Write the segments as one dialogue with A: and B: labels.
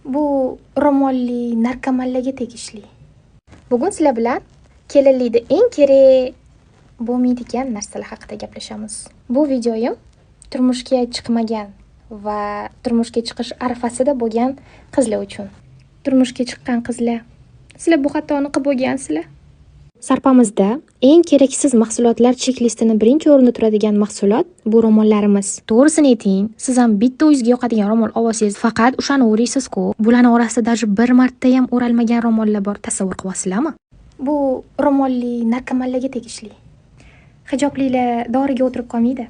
A: Bu ro'molli narkomanlarga tegishli. Bugun sizlar bilan kelinlikda eng kerak bo'lmaydigan narsalar haqida gaplashamiz. Bu videoyim turmushga chiqmagan va turmushga chiqish arafasida bo'lgan qizlar uchun. Turmushga chiqqan qizlar, sizlar bu xatoni qilib bo'lgansizlar. Sarpamizda eng keraksiz mahsulotlar chek-listini birinchi o'rinda turadigan mahsulot bu ro'mollarimiz. To'g'risini ayting, siz ham bitta o'zingizga yoqadigan ro'mol olsangiz, faqat o'shani o'raysiz-ku. Bularning orasida даже bir marta ham o'ralmagan ro'mollar bor, tasavvur qilyapsizlarmi? Bu ro'molli narkomanlarga tegishli. Hijoblilar doriga o'tirib qolmaydi.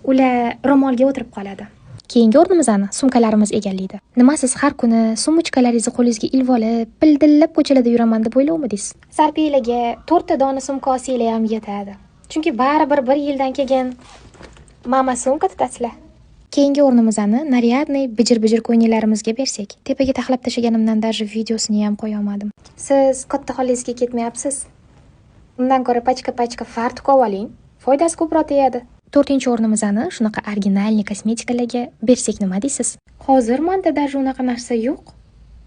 A: Ular ro'molga o'tirib qoladi. Keyingi o'rnimizni sumkalarimiz egallaydi. Nima siz har kuni sumkalarningizni qo'lingizga ilib olib, pildillab ko'chalarda yuraman deb o'ylovmidingiz? Sarpiyalarga 4 ta dona sumka olsanglar ham yetadi. Chunki baribir 1 yildan keyin mama sumka tutasizlar. Keyingi o'rnimizni naryadniy bijir-bijir ko'ynilarimizga bersak, tepaga taxlab tashlaganimdan даже videosini ham qo'ya olmadim. Siz katta xollingizga ketmayapsiz. Undan ko'ra pachka fartuq oling, foydasi ko'proq tegadi. 4-o'rnimizni shunaqa originalniy kosmetikalarga bersak nima deysiz? Hozir menda даже unaqa narsa yo'q.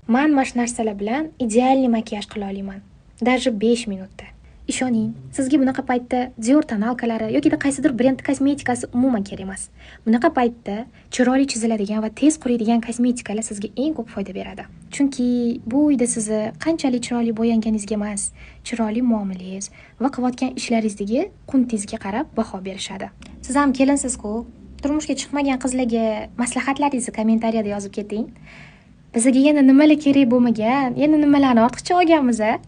A: Men mana shu narsalar bilan idealniy makiyaj qila olaman. Даже 5 minutda. Ishoning, sizga bunaqa paytda Dior tonalkalari yoki qaysidir brend kosmetikasi umuman kerak emas. Bunaqa paytda chiroyli chiziladigan va tez quriydigan kosmetikalar sizga eng ko'p foyda beradi. Chunki bu uyda sizni qanchalik chiroyli bo'yanganingizga emas, chiroyli muomalangiz va qilayotgan ishlaringizdagi quntizga qarab baho berishadi. Siz ham kelinsiz-ku, turmushga chiqmagan qizlarga maslahatlaringizni kommentariyada yozib keting. Bizga yana nimalar kerak bo'lmagan, yana nimalarni ortiqcha olganmiz-a?